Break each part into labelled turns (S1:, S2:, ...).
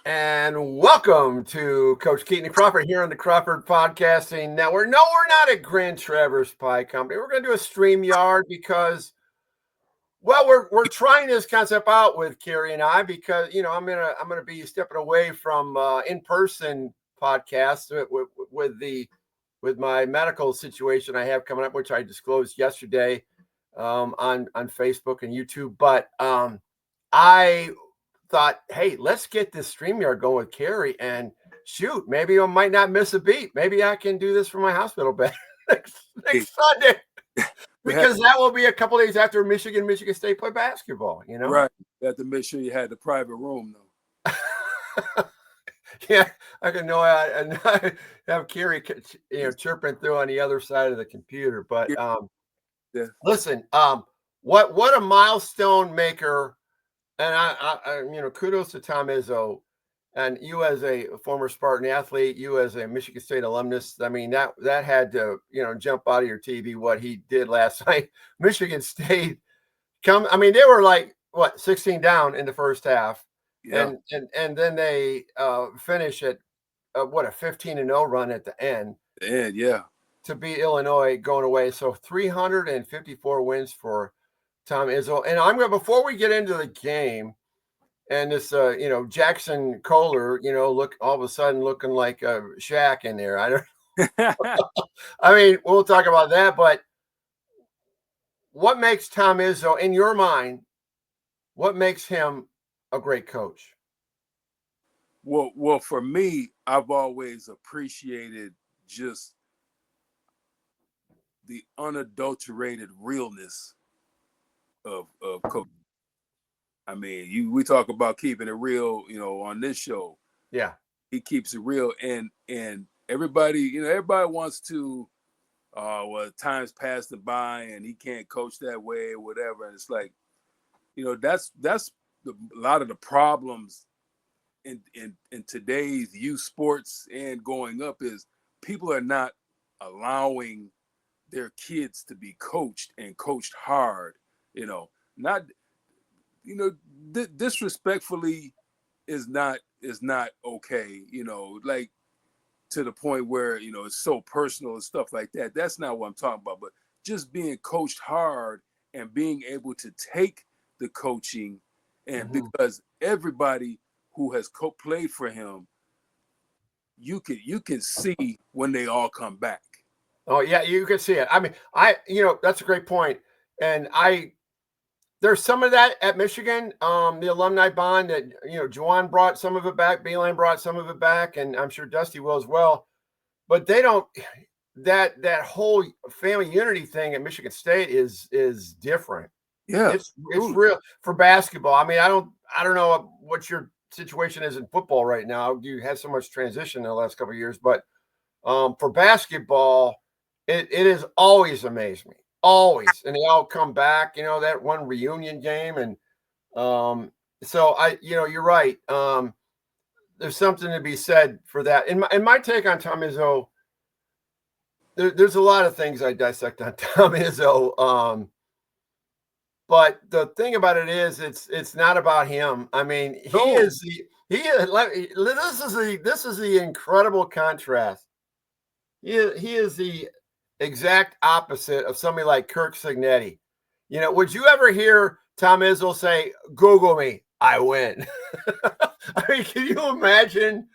S1: And welcome to Coach Keyton and Crawford here on the Crawford Podcasting Network. No, we're not at Grand Traverse Pie Company. We're going to do a StreamYard because, well, we're trying this concept out with Carrie and I because I'm gonna be stepping away from in-person podcasts with my medical situation I have coming up, which I disclosed yesterday on Facebook and YouTube. But I thought, hey, let's get this StreamYard going with Carrie and shoot, maybe I might not miss a beat. Maybe I can do this from my hospital bed next Sunday because that will be a couple days after Michigan State play basketball,
S2: Right. You have to make sure you had the private room, though.
S1: Yeah, I can know I have Carrie, chirping through on the other side of the computer. But listen, what a milestone maker. And I kudos to Tom Izzo, and you as a former Spartan athlete, you as a Michigan State alumnus. I mean, that had to, jump out of your TV what he did last night. Michigan State they were like 16 down in the first half,
S2: yeah.
S1: and then they finish at a 15-0 run at the end.
S2: Yeah.
S1: To beat Illinois going away. So 354 wins for Tom Izzo. And I'm going to, before we get into the game and this, Jaxon Kohler, look all of a sudden looking like a Shaq in there. I don't, I mean, we'll talk about that, but what makes Tom Izzo, in your mind, what makes him a great coach?
S2: Well, for me, I've always appreciated just the unadulterated realness of coaching. I mean, we talk about keeping it real, on this show.
S1: Yeah.
S2: He keeps it real, and everybody, everybody wants to times passed him by and he can't coach that way or whatever. And it's like, that's a lot of the problems in today's youth sports and going up is people are not allowing their kids to be coached and coached hard, not, disrespectfully is not okay, like to the point where, it's so personal and stuff like that. That's not what I'm talking about, but just being coached hard and being able to take the coaching and because everybody who has played for him, you can see when they all come back.
S1: Oh yeah, you can see it. I mean, that's a great point. And there's some of that at Michigan, the alumni bond that, Juwan brought some of it back, Beeline brought some of it back, and I'm sure Dusty will as well. But they don't, that whole family unity thing at Michigan State is different.
S2: Yeah.
S1: It's real for basketball. I mean, I don't know what your situation is in football right now. You had so much transition in the last couple of years, but for basketball, it has always amazed me. Always. And they all come back, that one reunion game. And so you're right. There's something to be said for that. And my take on Tom Izzo, there's a lot of things I dissect on Tom Izzo. But the thing about it is it's not about him. I mean, this is the incredible contrast. He is the exact opposite of somebody like Kirk Signetti. Would you ever hear Tom Izzo say, "Google me, I win"? I mean, can you imagine?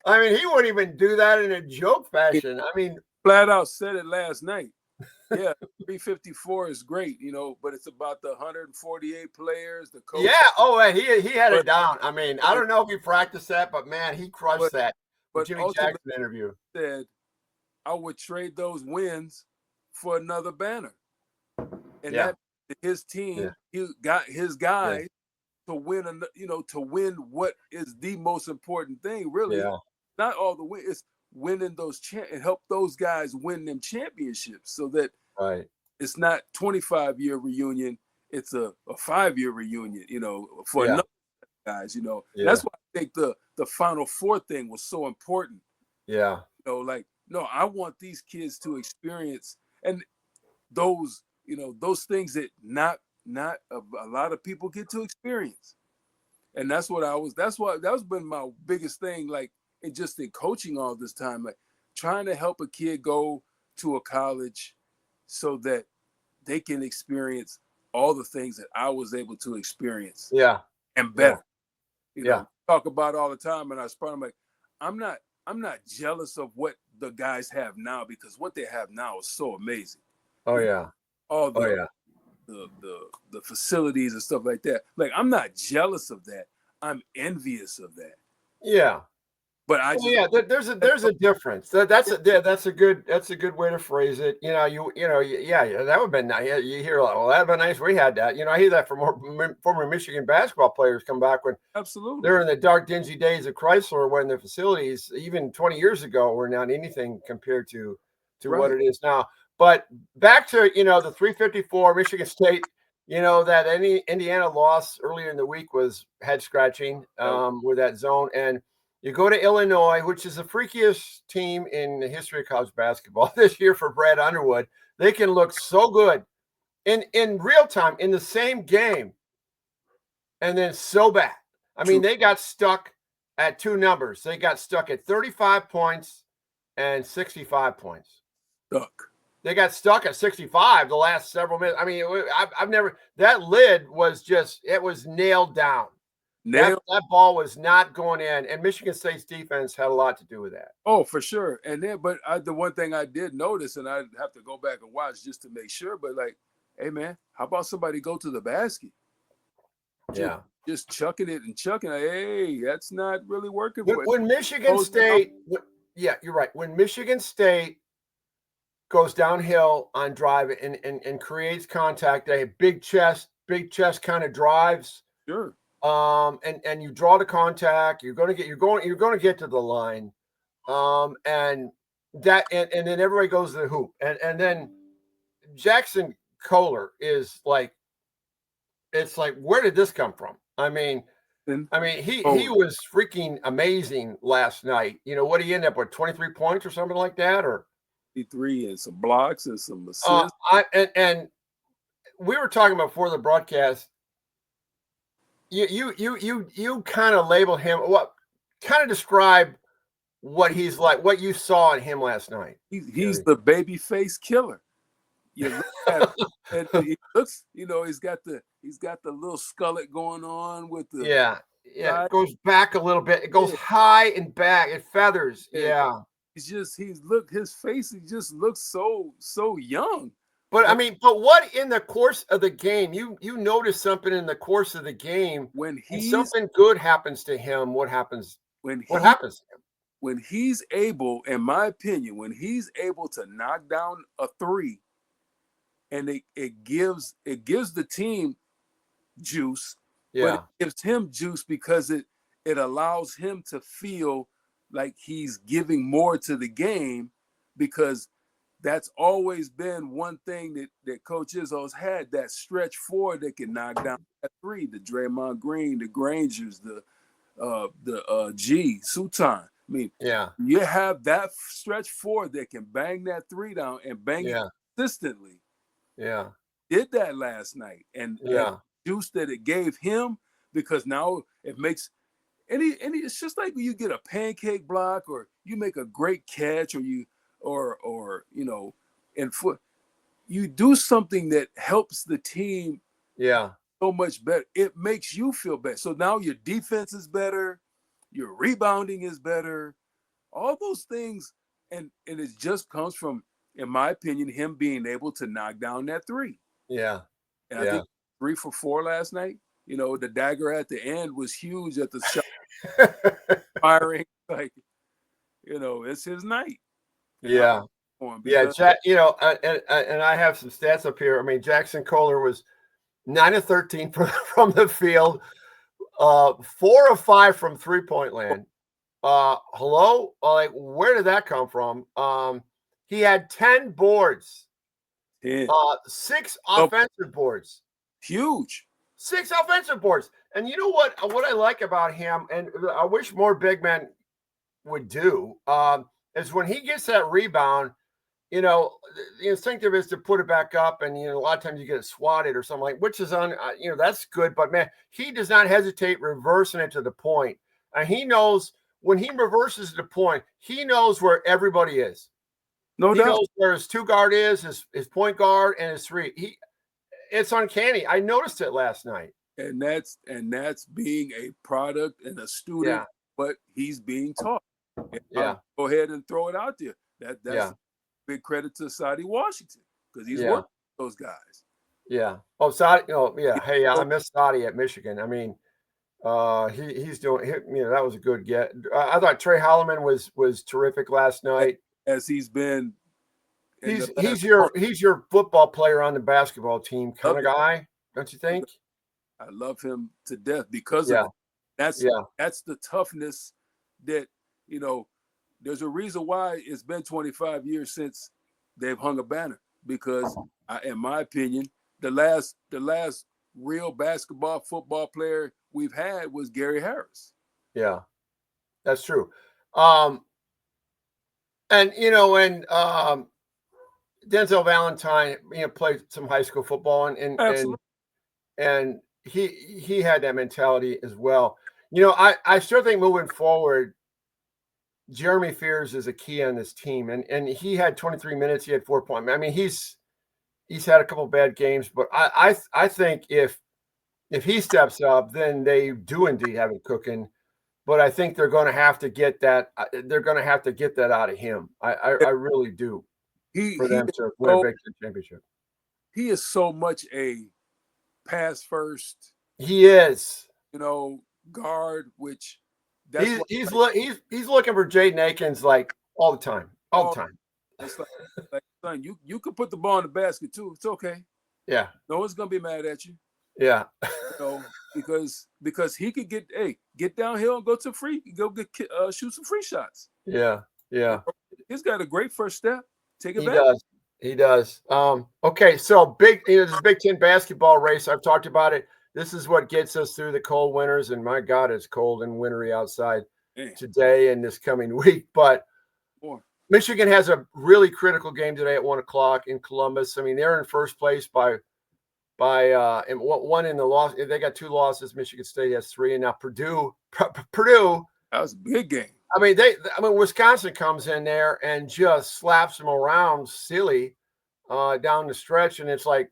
S1: I mean, he wouldn't even do that in a joke fashion. I mean,
S2: flat out said it last night. Yeah, 354 is great, but it's about the 148 players, the coach.
S1: Yeah, he had it down. I mean, I don't know if he practiced that, but man, he crushed that. But Jimmy Jackson interview
S2: said, I would trade those wins for another banner. And that his team, he got his guys to win, to win what is the most important thing, really.
S1: Yeah.
S2: Not all the win, it's winning those and help those guys win them championships so that it's not 25-year reunion, it's a 5-year reunion, for another guys, That's why I think the Final Four thing was so important.
S1: Yeah.
S2: No, I want these kids to experience and those things that not a lot of people get to experience. And that's that's been my biggest thing, like, in coaching all this time, like trying to help a kid go to a college so that they can experience all the things that I was able to experience.
S1: Yeah.
S2: And better.
S1: Yeah.
S2: You know, talk about all the time, and I'm like, I'm not jealous of what the guys have now, because what they have now is so amazing.
S1: Oh yeah.
S2: All the
S1: Oh yeah.
S2: the facilities and stuff like that. Like, I'm not jealous of that. I'm envious of that.
S1: Yeah.
S2: But I just
S1: there's a difference. That's a good way to phrase it. Yeah, that would have been nice. You hear, well, that'd been nice. We had that. I hear that from former Michigan basketball players come back when
S2: absolutely
S1: they're in the dark, dingy days of Chrysler, when the facilities, even 20 years ago, were not anything compared to what it is now. But back to the 354 Michigan State. That any Indiana loss earlier in the week was head scratching with that zone. And you go to Illinois, which is the freakiest team in the history of college basketball this year for Brad Underwood. They can look so good in real time in the same game, and then so bad. I mean, they got stuck at two numbers. They got stuck at 35 points and 65 points. They got stuck at 65 the last several minutes. I mean, I've never, that lid was just, it was nailed down. That ball was not going in, and Michigan State's defense had a lot to do with that.
S2: Oh, for sure. And then, but the one thing I did notice, and I have to go back and watch just to make sure, but like, hey man, how about somebody go to the basket?
S1: Yeah.
S2: Just chucking it and chucking it. Hey, that's not really working.
S1: When Michigan State, you're right. When Michigan State goes downhill on drive and creates contact, they have big chest kind of drives.
S2: Sure.
S1: And you draw the contact, you're going to get to the line. And then everybody goes to the hoop. And then Jaxon Kohler is like, it's like, where did this come from? I mean, he was freaking amazing last night. What did he end up with, 23 points or something like that, or
S2: 3 and some blocks and some assists.
S1: And we were talking about before the broadcast. You kind of label him, what kind of describe what he's like, what you saw in him last night.
S2: He's the baby face killer. You look at him, and he looks, he's got the little skullet going on with the
S1: it goes back a little bit. It goes high and back. It feathers. Yeah.
S2: His face, he just looks so young.
S1: But but what in the course of the game, you notice something in the course of the game
S2: when
S1: something good happens to him. What happens to him?
S2: When he's able, in my opinion, when he's able to knock down a three, and it gives the team juice, but it gives him juice because it allows him to feel like he's giving more to the game, because that's always been one thing that Coach Izzo's had, that stretch four that can knock down that three. The Draymond Green, the Grangers, the Sutan. I mean, you have that stretch four that can bang that three down and bang it consistently.
S1: Yeah.
S2: Did that last night. And the juice that it gave him, because now it makes it's just like when you get a pancake block, or you make a great catch, or you do something that helps the team so much better. It makes you feel better. So now your defense is better, your rebounding is better, all those things, and it just comes from, in my opinion, him being able to knock down that three.
S1: Yeah.
S2: And I think 3 for 4 last night. The dagger at the end was huge at the shot. Firing, like, it's his night.
S1: And I have some stats up here. Jaxon Kohler was 9 of 13 from the field, 4 of 5 from 3-point land. Hello, like, where did that come from? He had 10 boards, 6 offensive boards,
S2: huge.
S1: 6 offensive boards. And you know what I like about him, and I wish more big men would do, is when he gets that rebound, the instinctive is to put it back up, and a lot of times you get it swatted or something like, which is that's good. But man, he does not hesitate reversing it to the point, and he knows when he reverses the point, he knows where everybody is.
S2: No
S1: He
S2: doubt.
S1: knows where his two guard is, his point guard, and his three. It's uncanny. I noticed it last night.
S2: And that's being a product and a student, but he's being taught. And I'll go ahead and throw it out there. That's big credit to Sadie Washington because he's working with those guys.
S1: Yeah. Oh, Sadie. Oh, yeah. Hey, I miss Sadie at Michigan. I mean, he's doing. That was a good get. I thought Trey Holloman was terrific last night.
S2: As he's been.
S1: He's your football player on the basketball team kind of guy, don't you think?
S2: I love him to death because of that. That's the toughness that there's a reason why it's been 25 years since they've hung a banner, because in my opinion, the last real football player we've had was Gary Harris.
S1: Yeah, that's true. And Denzel Valentine, played some high school football, and he had that mentality as well. I still think moving forward, Jeremy Fears is a key on this team, and he had 23 minutes. He had 4 points. I mean, he's had a couple of bad games, but I think if he steps up, then they do indeed have it cooking. But I think they're going to have to get that. They're going to have to get that out of him. I really do. For them to win a Big Ten championship.
S2: He is so much a pass first.
S1: He is.
S2: Guard, which
S1: he's looking for Jaden Akins like all the time.
S2: It's like son, you could put the ball in the basket too. It's okay.
S1: Yeah.
S2: No one's gonna be mad at you.
S1: Yeah.
S2: Because he could get downhill and go shoot some free shots.
S1: Yeah. Yeah.
S2: He's got a great first step. Take it back.
S1: He does. Okay, so this Big Ten basketball race. I've talked about it. This is what gets us through the cold winters, and my God, it's cold and wintry outside today and this coming week. But Michigan has a really critical game today at 1:00 in Columbus. I mean, they're in first place by and one in the loss. They got 2 losses. Michigan State has 3, and now Purdue.
S2: That was a big game.
S1: I mean, Wisconsin comes in there and just slaps them around silly down the stretch. And it's like,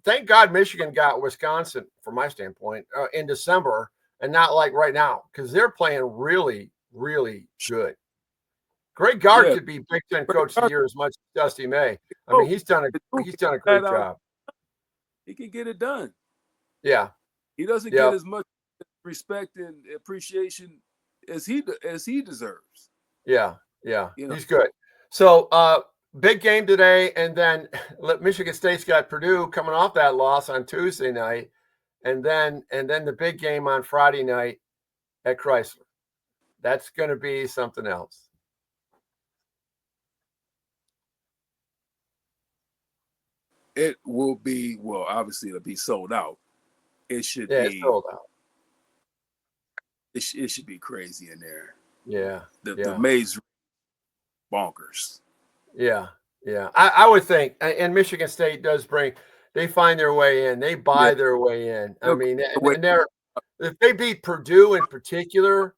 S1: thank God Michigan got Wisconsin, from my standpoint, in December and not like right now, because they're playing really, really good. Greg Gard could be Big Ten Coach of the Year as much as Dusty May. I mean, he's done a great job.
S2: He can get it done.
S1: Yeah.
S2: He doesn't get as much respect and appreciation as he deserves.
S1: Yeah. He's good. So big game today, and then Michigan State's got Purdue coming off that loss on Tuesday night, and then the big game on Friday night at Chrysler. That's going to be something else.
S2: It will be, obviously it'll be sold out. It should be
S1: it's sold out.
S2: It should be crazy in there.
S1: Yeah.
S2: The maze bonkers.
S1: Yeah. I would think, and Michigan State they find their way in. They buy their way in. I mean, and if they beat Purdue in particular,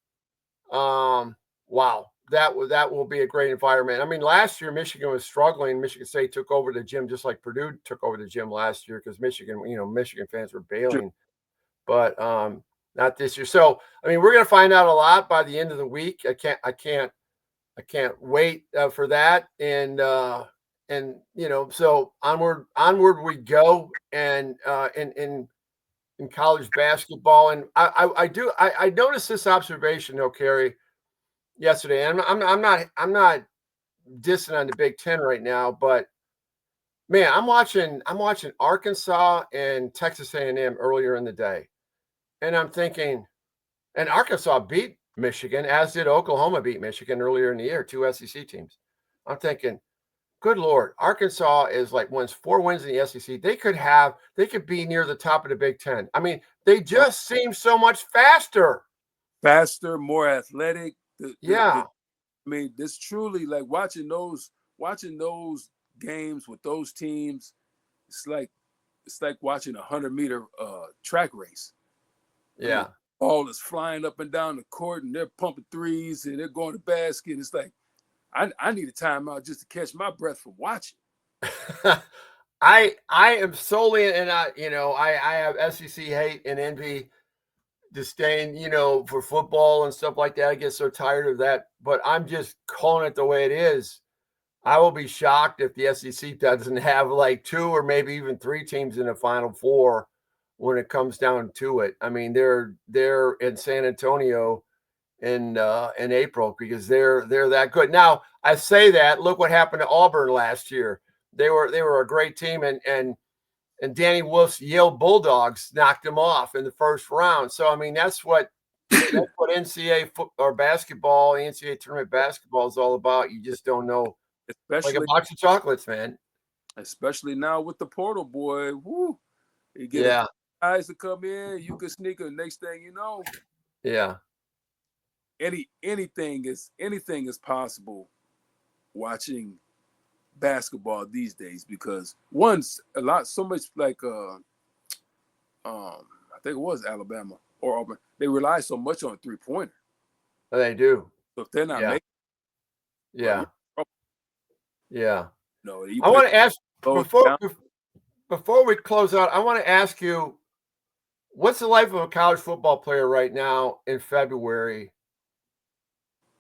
S1: wow, that will be a great environment. I mean, last year Michigan was struggling. Michigan State took over the gym just like Purdue took over the gym last year because Michigan fans were bailing. But not this year. So, I mean, we're going to find out a lot by the end of the week. I can't wait for that. And so onward we go. And in college basketball, and I noticed this observation though, Kerry, yesterday. And I'm not dissing on the Big Ten right now, but man, I'm watching Arkansas and Texas A&M earlier in the day. And I'm thinking, and Arkansas beat Michigan, as did Oklahoma beat Michigan earlier in the year, 2 SEC teams. I'm thinking, good Lord, Arkansas is like wins 4 wins in the SEC. They could be near the top of the Big Ten. I mean, they just seem so much faster,
S2: more athletic. I mean, this truly like watching those games with those teams, it's like watching a 100-meter track race.
S1: Yeah.
S2: I mean, ball is flying up and down the court, and they're pumping threes, and they're going to basket. It's like I need a timeout just to catch my breath from watching.
S1: I am solely, and I have SEC hate and envy, disdain, for football and stuff like that. I get so tired of that, but I'm just calling it the way it is. I will be shocked if the SEC doesn't have like 2 or maybe even 3 teams in the Final Four when it comes down to it. I mean, they're in San Antonio in April because they're that good. Now, I say that, look what happened to Auburn last year. They were a great team, and Danny Wolf's Yale Bulldogs knocked them off in the first round. So I mean, that's what NCAA or basketball, the NCAA tournament basketball is all about. You just don't know.
S2: Especially
S1: like a box of chocolates, man.
S2: Especially now with the portal, boy. Woo! You get guys to come in, you can sneak a next thing you know.
S1: Yeah.
S2: Anything is possible watching basketball these days because so much like I think it was Alabama or Auburn. They rely so much on 3-pointer.
S1: They do.
S2: So if they're not making
S1: yeah.
S2: No,
S1: I want to ask before we close out, I want to ask you, what's the life of a college football player right now in February,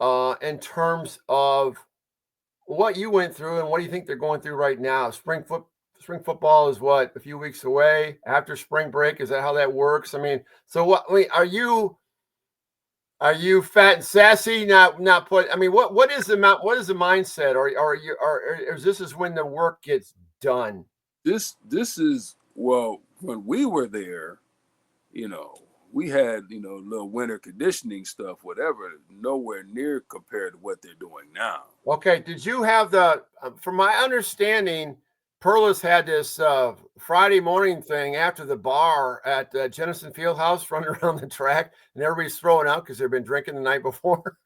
S1: in terms of what you went through and what do you think they're going through right now? Spring football is what, a few weeks away after spring break? Is that how that works? I mean, so what? I mean, are you fat and sassy? Not put. I mean, what is the mindset? Or is this is when the work gets done?
S2: This is, well, when we were there, we had little winter conditioning stuff, whatever. Nowhere near compared to what they're doing now.
S1: Okay, did you have from my understanding, Perlis had this Friday morning thing after the bar at Jennison Fieldhouse, running around the track, and everybody's throwing out because they've been drinking the night before?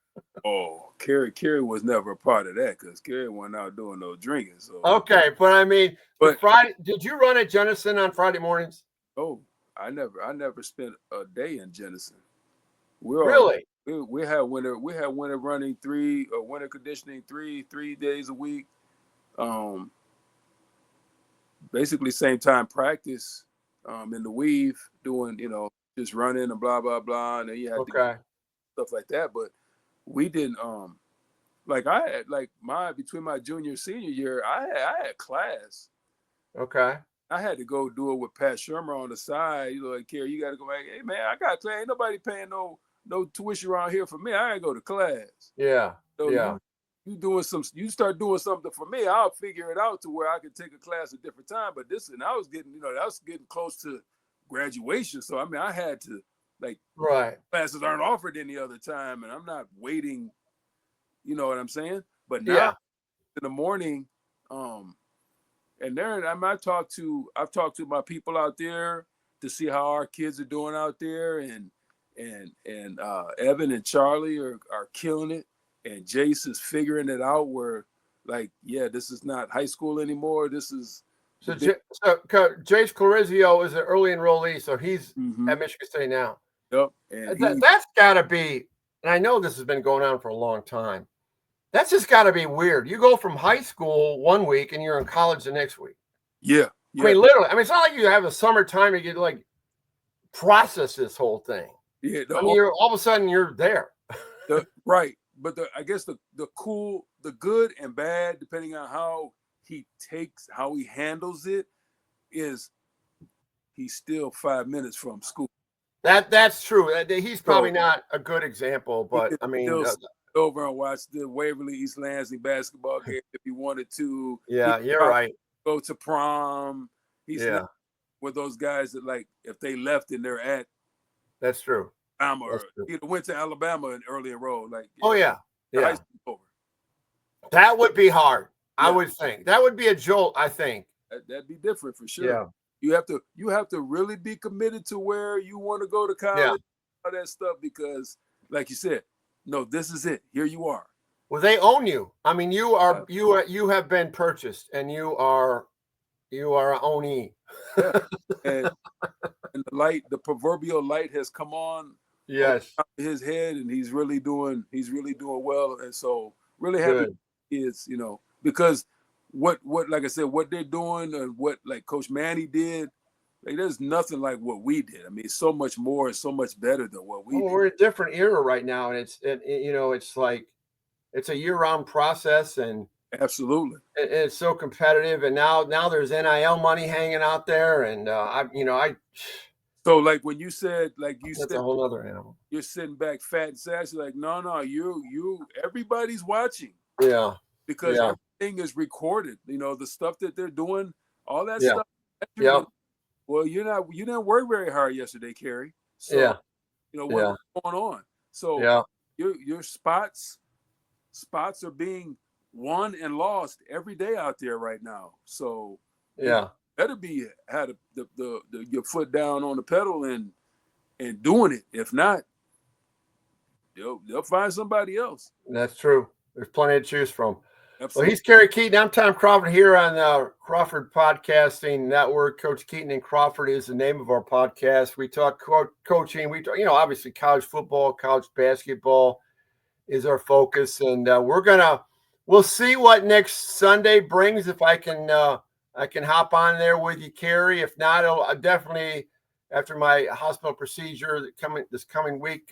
S2: Oh, Kerry was never a part of that because Kerry wasn't out doing no drinking. So
S1: okay, but I mean, Friday, did you run at Jennison on Friday mornings?
S2: Oh, I never spent a day in Jennison.
S1: Really?
S2: We had winter running winter conditioning three days a week. Basically same time practice in the weave, doing just running and blah blah blah, and then you had to stuff like that. But we didn't like I had between my junior and senior year, I had class.
S1: Okay.
S2: I had to go do it with Pat Shermer on the side. Like, Kerry, you got to go back. Hey man, I got class. Ain't nobody paying no tuition around here for me. I gotta go to class.
S1: Yeah.
S2: So
S1: yeah.
S2: You start doing something for me, I'll figure it out to where I can take a class at a different time. But I was getting, that was getting close to graduation. So I mean, I had to classes aren't offered any other time, and I'm not waiting. You know what I'm saying? But now in the morning, and there, I've talked to my people out there to see how our kids are doing out there, and Evan and Charlie are killing it. And Jace is figuring it out where, this is not high school anymore. This is
S1: Jace Clarizio is an early enrollee, so he's at Michigan State now.
S2: Yep. And
S1: that's got to be, and I know this has been going on for a long time. That's just got to be weird. You go from high school one week and you're in college the next week.
S2: Yeah.
S1: I mean, literally. I mean, it's not like you have a summertime to get process this whole thing.
S2: Yeah.
S1: You're all of a sudden you're there.
S2: Right. But I guess the good and bad, depending on how he handles it, is he's still 5 minutes from school.
S1: That's true. He's probably not a good example, but I mean,
S2: over and watch the Waverly East Lansing basketball game if he wanted to.
S1: Yeah, you're right.
S2: Go to prom. He's not with those guys that if they left and they're at.
S1: That's true.
S2: Either went to Alabama and early enrolled.
S1: That would be hard. I would think that would be a jolt. I think
S2: that'd be different for sure.
S1: Yeah.
S2: You have to really be committed to where you want to go to college, all that stuff, because like you said, no, this is it. Here you are.
S1: Well, they own you. I mean, you have been purchased, and you are an ownee.
S2: Yeah, and the proverbial light has come on
S1: Yes,
S2: his head, and he's really doing well. And so, really happy is because what like I said, what they're doing, and what like Coach Manny did. Like, there's nothing like what we did. I mean, so much more and so much better than what we did.
S1: We're in a different era right now, and it's like it's a year-round process, and
S2: absolutely,
S1: it's so competitive. And now there's NIL money hanging out there, and
S2: So like when you said
S1: that's a whole other animal.
S2: You're sitting back fat and sassy, like no, you everybody's watching.
S1: Yeah,
S2: because everything is recorded. The stuff that they're doing, all that stuff. Well, you didn't work very hard yesterday, Kerry. So, what's going on? So, your spots are being won and lost every day out there right now. So, you better be had your foot down on the pedal and doing it. If not, they'll find somebody else.
S1: That's true. There's plenty to choose from.
S2: Absolutely.
S1: Well, he's Kerry Keyton. I'm Tom Crawford here on the Crawford Podcasting Network. Coach Keyton and Crawford is the name of our podcast. We talk coaching. We talk, obviously college football, college basketball is our focus, and we'll see what next Sunday brings. If I can hop on there with you, Kerry. If not, I'll definitely after my hospital procedure this coming week.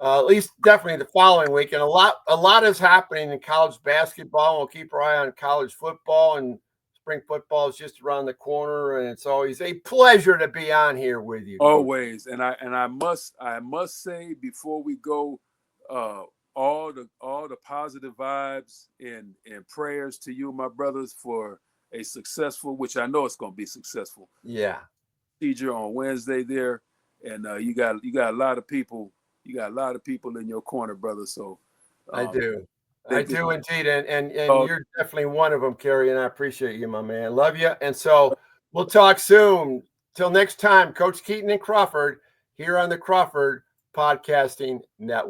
S1: At least definitely the following week. And a lot is happening in college basketball. We'll keep our eye on college football, and spring football is just around the corner. And it's always a pleasure to be on here with you.
S2: Always. And I must say before we go, all the positive vibes and prayers to you, my brothers, for a successful, which I know it's going to be successful.
S1: Yeah.
S2: Procedure on Wednesday there. And you got a lot of people. You got a lot of people in your corner, brother. So
S1: I do indeed, and you're definitely one of them, Kerry. And I appreciate you, my man. Love you. And so we'll talk soon. Till next time, Coach Keyton and Crawford here on the Crawford Podcasting Network.